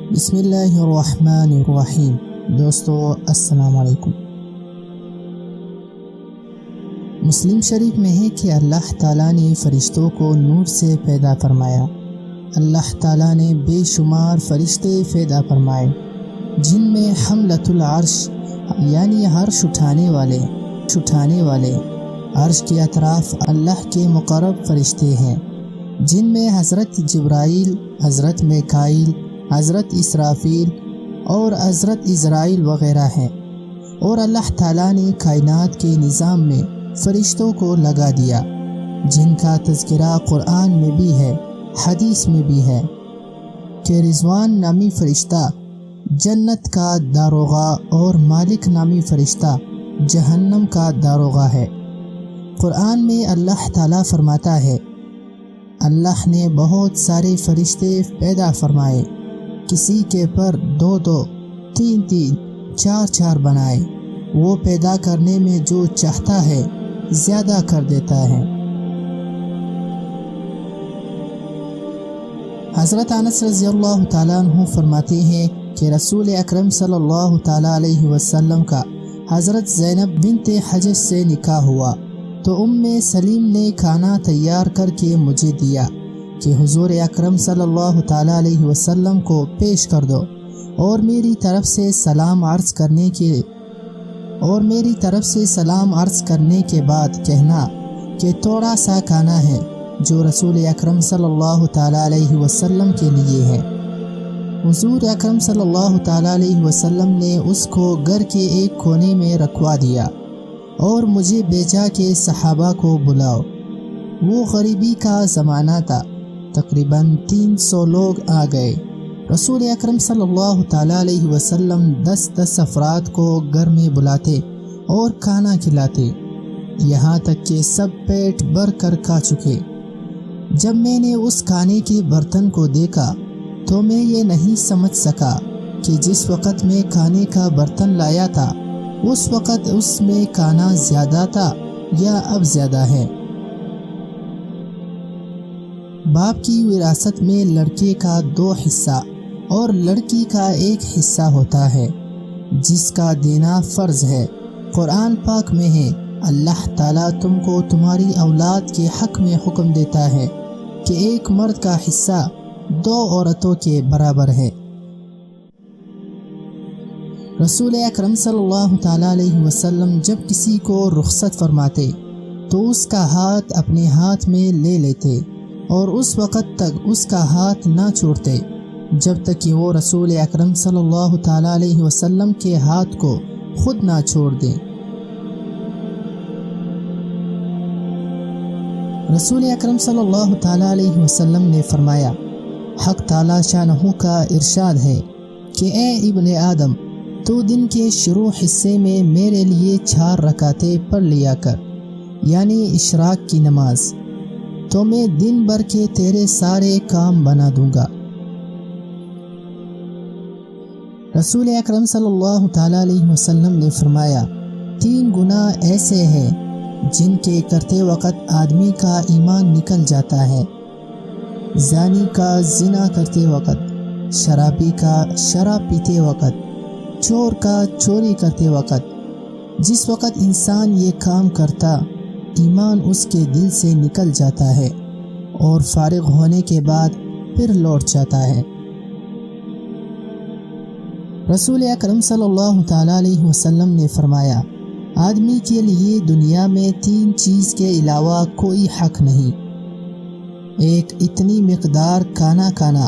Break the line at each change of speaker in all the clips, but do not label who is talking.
بسم اللہ الرحمن الرحیم۔ دوستو السلام علیکم۔ مسلم شریف میں ہے کہ اللہ تعالیٰ نے فرشتوں کو نور سے پیدا فرمایا۔ اللہ تعالیٰ نے بے شمار فرشتے پیدا فرمائے جن میں حملۃ العرش یعنی عرش اٹھانے والے عرش کے اطراف اللہ کے مقرب فرشتے ہیں، جن میں حضرت جبرائیل، حضرت میکائیل، حضرت اسرافیل اور حضرت عزرائیل وغیرہ ہیں۔ اور اللہ تعالیٰ نے کائنات کے نظام میں فرشتوں کو لگا دیا، جن کا تذکرہ قرآن میں بھی ہے، حدیث میں بھی ہے کہ رضوان نامی فرشتہ جنت کا داروغہ اور مالک نامی فرشتہ جہنم کا داروغہ ہے۔ قرآن میں اللہ تعالیٰ فرماتا ہے، اللہ نے بہت سارے فرشتے پیدا فرمائے، کسی کے پر 2 3 4 بنائے، وہ پیدا کرنے میں جو چاہتا ہے زیادہ کر دیتا ہے۔ حضرت انس رضی اللہ تعالیٰ عنہ فرماتے ہیں کہ رسول اکرم صلی اللہ تعالیٰ علیہ وسلم کا حضرت زینب بنت حجج سے نکاح ہوا تو سلیم نے کھانا تیار کر کے مجھے دیا کہ حضور اکرم صلی اللہ تعالیٰ علیہ وسلم کو پیش کر دو، اور میری طرف سے سلام عرض کرنے کے بعد کہنا کہ تھوڑا سا کھانا ہے جو رسول اکرم صلی اللہ تعالیٰ علیہ وسلم کے لیے ہے۔ حضور اکرم صلی اللہ تعالیٰ علیہ وسلم نے اس کو گھر کے ایک کونے میں رکھوا دیا اور مجھے بھیجا کہ صحابہ کو بلاؤ۔ وہ غریبی کا زمانہ تھا، تقریباً 300 لوگ آ گئے۔ رسول اکرم صلی اللہ تعالیٰ علیہ وسلم 10 افراد کو گھر میں بلاتے اور کھانا کھلاتے، یہاں تک کہ سب پیٹ بھر کر کھا چکے۔ جب میں نے اس کھانے کے برتن کو دیکھا تو میں یہ نہیں سمجھ سکا کہ جس وقت میں کھانے کا برتن لایا تھا اس وقت اس میں کھانا زیادہ تھا یا اب زیادہ ہے۔ باپ کی وراثت میں لڑکے کا 2 حصہ اور لڑکی کا 1 حصہ ہوتا ہے، جس کا دینا فرض ہے۔ قرآن پاک میں ہے، اللہ تعالیٰ تم کو تمہاری اولاد کے حق میں حکم دیتا ہے کہ 1 مرد کا حصہ 2 عورتوں کے برابر ہے۔ رسول اکرم صلی اللہ تعالیٰ علیہ وسلم جب کسی کو رخصت فرماتے تو اس کا ہاتھ اپنے ہاتھ میں لے لیتے اور اس وقت تک اس کا ہاتھ نہ چھوڑتے جب تک کہ وہ رسول اکرم صلی اللہ تعالیٰ علیہ وسلم کے ہاتھ کو خود نہ چھوڑ دیں۔ رسول اکرم صلی اللہ تعالیٰ علیہ وسلم نے فرمایا، حق تعالیٰ شانہ کا ارشاد ہے کہ اے ابن آدم، تو دن کے شروع حصے میں میرے لیے 4 رکعتیں پڑھ لیا کر، یعنی اشراق کی نماز، تو میں دن بھر کے تیرے سارے کام بنا دوں گا۔ رسول اکرم صلی اللہ تعالیٰ علیہ وسلم نے فرمایا، 3 گناہ ایسے ہیں جن کے کرتے وقت آدمی کا ایمان نکل جاتا ہے: زانی کا زنا کرتے وقت، شرابی کا شراب پیتے وقت، چور کا چوری کرتے وقت۔ جس وقت انسان یہ کام کرتا، ایمان اس کے دل سے نکل جاتا ہے اور فارغ ہونے کے بعد پھر لوٹ جاتا ہے۔ رسول اکرم صلی اللہ تعالیٰ علیہ وسلم نے فرمایا، آدمی کے لیے دنیا میں 3 چیز کے علاوہ کوئی حق نہیں: 1 اتنی مقدار کھانا کھانا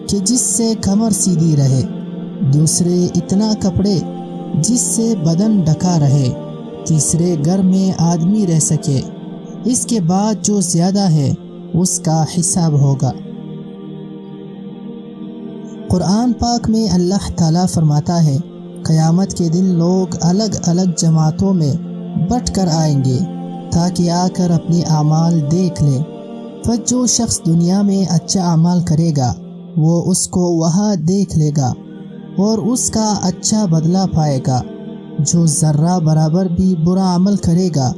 کہ جس سے کمر سیدھی رہے، 2 اتنا کپڑے جس سے بدن ڈھکا رہے، 3 گھر میں آدمی رہ سکے، اس کے بعد جو زیادہ ہے اس کا حساب ہوگا۔ قرآن پاک میں اللہ تعالیٰ فرماتا ہے، قیامت کے دن لوگ الگ الگ جماعتوں میں بٹ کر آئیں گے تاکہ آ کر اپنے اعمال دیکھ لیں۔ پس جو شخص دنیا میں اچھا عمل کرے گا وہ اس کو وہاں دیکھ لے گا اور اس کا اچھا بدلہ پائے گا، جو ذرہ برابر بھی برا عمل کرے گا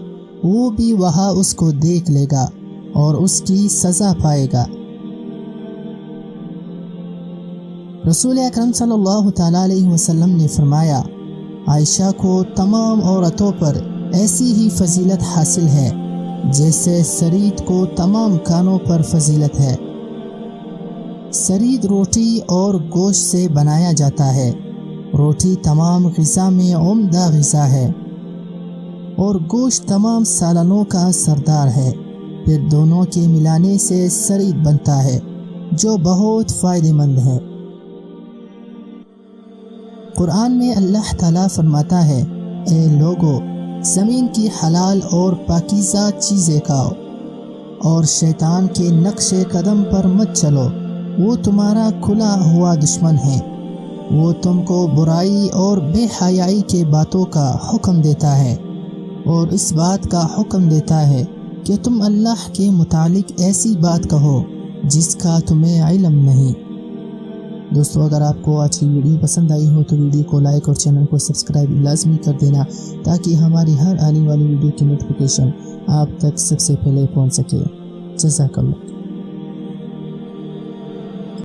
وہ بھی وہاں اس کو دیکھ لے گا اور اس کی سزا پائے گا۔ رسول اکرم صلی اللہ تعالیٰ علیہ وسلم نے فرمایا، عائشہ کو تمام عورتوں پر ایسی ہی فضیلت حاصل ہے جیسے سرید کو تمام کانوں پر فضیلت ہے۔ سرید روٹی اور گوشت سے بنایا جاتا ہے۔ روٹی تمام غذا میں عمدہ غذا ہے اور گوشت تمام سالنوں کا سردار ہے۔ پھر دونوں کے ملانے سے سرید بنتا ہے جو بہت فائدہ مند ہے۔ قرآن میں اللہ تعالیٰ فرماتا ہے، اے لوگو، زمین کی حلال اور پاکیزہ چیزیں کھاؤ اور شیطان کے نقش قدم پر مت چلو، وہ تمہارا کھلا ہوا دشمن ہے۔ وہ تم کو برائی اور بے حیائی کے باتوں کا حکم دیتا ہے اور اس بات کا حکم دیتا ہے کہ تم اللہ کے متعلق ایسی بات کہو جس کا تمہیں علم نہیں۔ دوستو، اگر آپ کو آج کی ویڈیو پسند آئی ہو تو ویڈیو کو لائک اور چینل کو سبسکرائب لازمی کر دینا تاکہ ہماری ہر آنے والی ویڈیو کی نوٹیفیکیشن آپ تک سب سے پہلے پہنچ سکے۔ جزاک اللہ۔